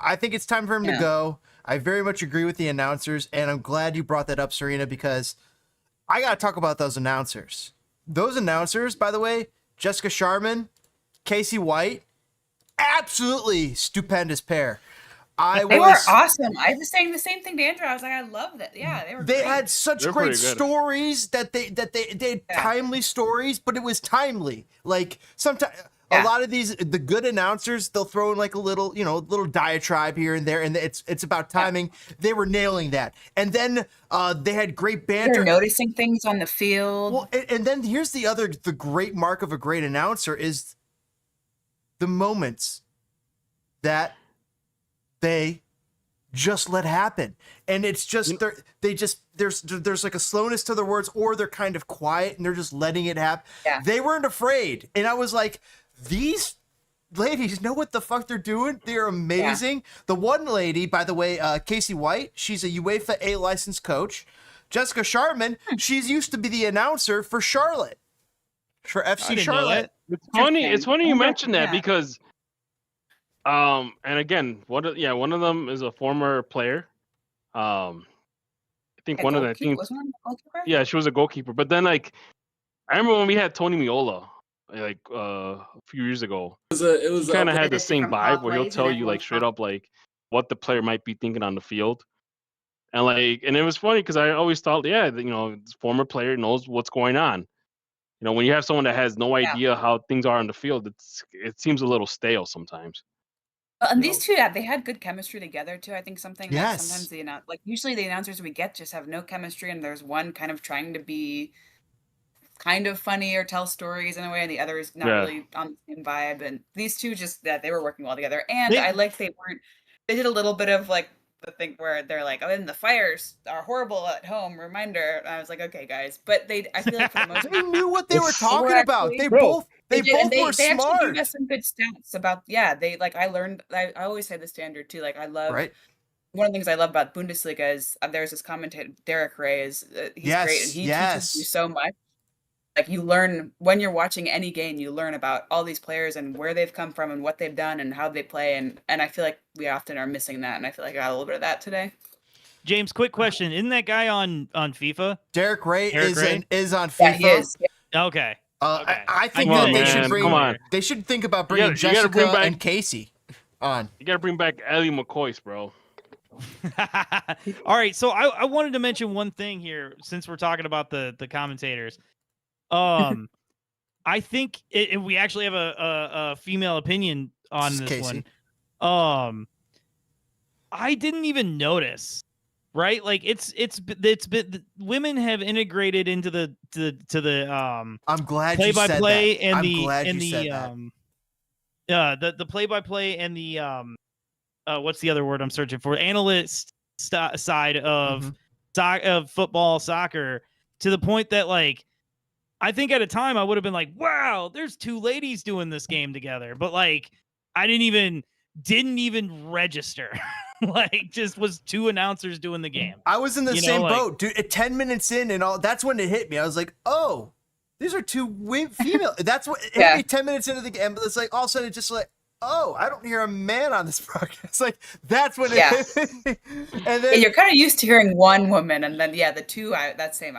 I think it's time for him to go. I very much agree with the announcers, and I'm glad you brought that up, Serena, because I got to talk about those announcers. Those announcers, by the way, Jessica Charman, Kacey White, absolutely stupendous pair. They were awesome. I was saying the same thing to Andrew. I was like, I love that. Yeah, they were. They had such great stories that they had timely stories, but it was timely. Like sometimes. A lot of the good announcers, they'll throw in like a little, little diatribe here and there, and it's about timing. They were nailing that, and then they had great banter. They're noticing things on the field. Well, and then here's the great mark of a great announcer is the moments that they just let happen, and it's just there's like a slowness to their words, or they're kind of quiet and they're just letting it happen. Yeah. They weren't afraid, and I was like, these ladies know what the fuck they're doing. They're amazing. Yeah. The one lady, by the way, Kacey White, she's a UEFA A licensed coach. Jessica Charman, she's used to be the announcer for Charlotte, for FC Charlotte. It's funny you mentioned that because, and again, one of them is a former player. I think one of the teams. Yeah, she was a goalkeeper. But then, like, I remember when we had Tony Miola. Like a few years ago, it was kind of had the same vibe where he'll tell you like straight up like what the player might be thinking on the field, and it was funny because I always thought, this former player knows what's going on. When you have someone that has no idea how things are on the field, it seems a little stale sometimes. And these two, they had good chemistry together too. I think something that sometimes usually the announcers we get just have no chemistry, and there's one kind of trying to be kind of funny or tell stories in a way, and the other is not really on the same vibe. And these two they were working well together. And I like they did a little bit of like the thing where they're like, oh, and the fires are horrible at home, reminder. And I was like, okay, guys. But I feel like for the most they knew what they were talking about. They both were smart. They actually gave us some good stats about, I learned, I always say the standard too. Like I love, one of the things I love about Bundesliga is there's this commentator, Derek Ray, he's great. And he teaches you so much. Like you learn when you're watching any game, you learn about all these players and where they've come from and what they've done and how they play. And I feel like we often are missing that. And I feel like I got a little bit of that today. James, quick question. Isn't that guy on FIFA? Derek Ray is on FIFA. Yeah, he is. Yeah. Okay. I think that they should think about bringing Jessica and Kacey on. You got to bring back Ellie McCoy, bro. All right. So I wanted to mention one thing here since we're talking about the commentators. I think we actually have a female opinion on this Kacey. One. I didn't even notice, right? Like it's been women have integrated into the I'm glad play-by-play and the play-by-play and the what's the other word I'm searching for? Analyst side of football, soccer, to the point that like. I think at a time I would have been like, wow, there's two ladies doing this game together. But like, I didn't even register. Like just was two announcers doing the game. I was in the same boat, dude. At 10 minutes in and all, that's when it hit me. I was like, oh, these are two female. That's what it hit me 10 minutes into the game. But it's like, all of a sudden it's just like, oh, I don't hear a man on this broadcast. Like that's when it hit me. And then you're kind of used to hearing one woman. And then, the two, I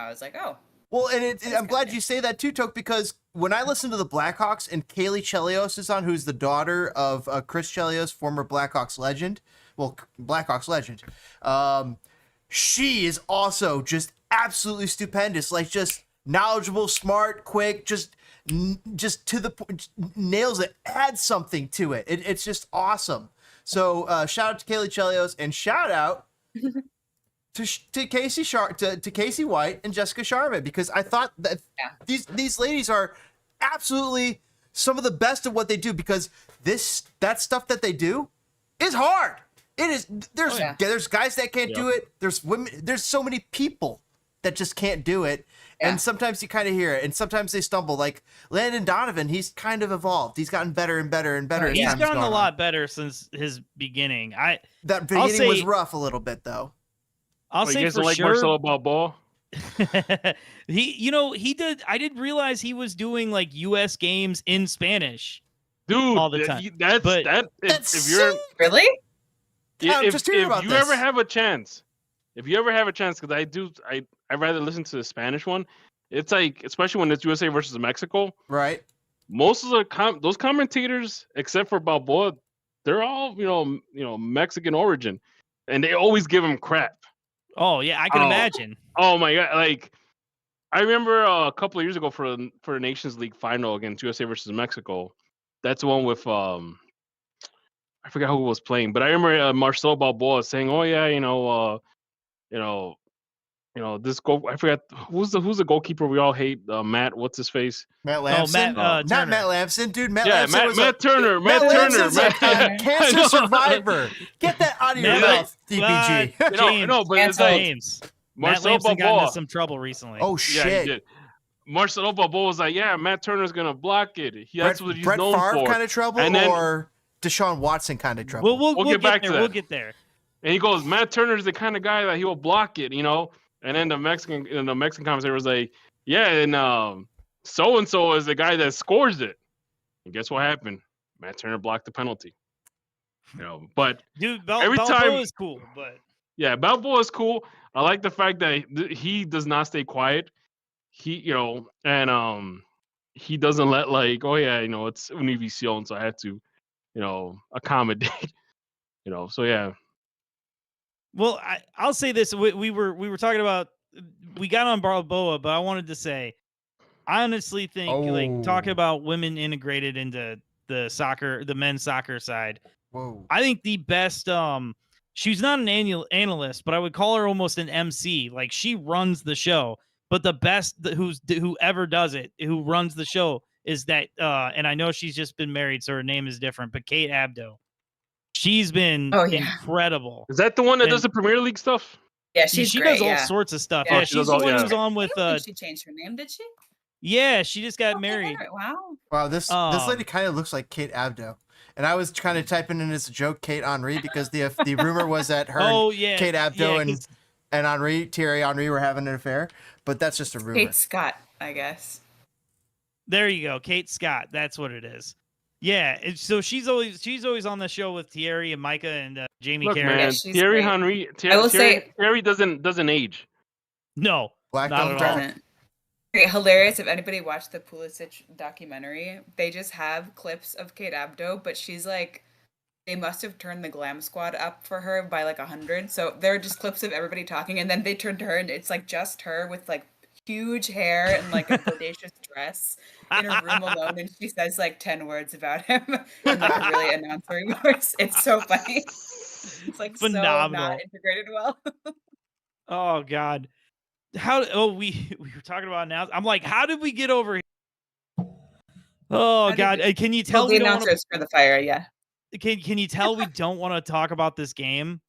was like, oh. Well, and I'm glad you say that too, Toke, because when I listen to the Blackhawks and Caley Chelios is on, who's the daughter of Chris Chelios, former Blackhawks legend. Well, Blackhawks legend. She is also just absolutely stupendous. Like just knowledgeable, smart, quick, just to the point, nails it, adds something to it. It's just awesome. So shout out to Caley Chelios and shout out to Kacey White and Jessica Charman, because I thought that these ladies are absolutely some of the best at what they do, because that stuff that they do is hard. It is. There's guys that can't do it. There's women. There's so many people that just can't do it. And sometimes you kind of hear it, and sometimes they stumble. Like Landon Donovan, he's kind of evolved. He's gotten better and better and better. He's gotten a lot better since his beginning. That beginning was rough a little bit, though. I'll say for like sure. Marcelo Balboa? He did. I didn't realize he was doing like U.S. games in Spanish, dude, all the time. If you're really. I'm just hearing about if you this. ever have a chance, because I'd rather listen to the Spanish one. It's like, especially when it's USA versus Mexico. Right. Most of those commentators, except for Balboa, they're all Mexican origin, and they always give him crap. Oh yeah, I can imagine. Oh my god! Like I remember a couple of years ago for the Nations League final against USA versus Mexico. That's the one with I forgot who was playing, but I remember Marcelo Balboa saying, "Oh yeah, this goal. I forgot who's the goalkeeper we all hate. Matt, what's his face? Matt Lamson. Not Matt Lamson, dude. Matt Yeah, Lamson Matt Turner. Matt Lamson's Turner. a cancer survivor. Get that out of your mouth, DPG. But it's like James. Marcelo Matt Lamson got Balboa. into some trouble recently. Oh Yeah, shit. he did. Marcelo Balboa was like, "Yeah, Matt Turner's gonna block it. That's what he's Brett known Favre for." kind of trouble, And then- or Deshaun Watson kind of trouble. We'll get back to that. We'll get there. And he goes, "Matt Turner's the kind of guy that he will block it, And then the Mexican commentator was like, "Yeah, and so and so is the guy that scores it." And guess what happened? Matt Turner blocked the penalty. But Dude, every Balboa time is cool, but yeah, Balboa is cool. I like the fact that he does not stay quiet. He he doesn't let like, oh yeah, it's Univision, so I have to, accommodate. So yeah. Well, I'll say this: we were talking about, we got on Balboa, but I wanted to say, I honestly think like talking about women integrated into the men's soccer side. Whoa! I think the best. She's not an analyst, but I would call her almost an MC. Like she runs the show, but the best whoever does it, who runs the show is that. And I know she's just been married, so her name is different. But Kate Abdo. She's been incredible. Is that the one that does the Premier League stuff? Yeah, she great, does all sorts of stuff. Yeah, she's the one who's on with. I think she changed her name, did she? Yeah, she just got married. Wow, this lady kind of looks like Kate Abdo, and I was kind of typing in as a joke Kate Henry because the rumor was that her, Kate Abdo, and Thierry Henry were having an affair, but that's just a rumor. Kate Scott, I guess. There you go, Kate Scott. That's what it is. Yeah, so she's always on the show with Thierry and Micah and Jamie Carragher. Man, Thierry Henry. Thierry doesn't age. No, Black don't doesn't. Hilarious. If anybody watched the Pulisic documentary, they just have clips of Kate Abdo, but she's like, they must have turned the glam squad up for her by like 100. So there are just clips of everybody talking, and then they turn to her, and it's like just her with like huge hair and like a bodacious dress in her room alone, and she says like 10 words about him in like a really announcery voice. It's so funny. It's like phenomenal. So not integrated well. Oh God. We were talking about now. I'm like, how did we get over here? Oh God. Can you tell the announcers for the fire, yeah. Can you tell we don't want to talk about this game?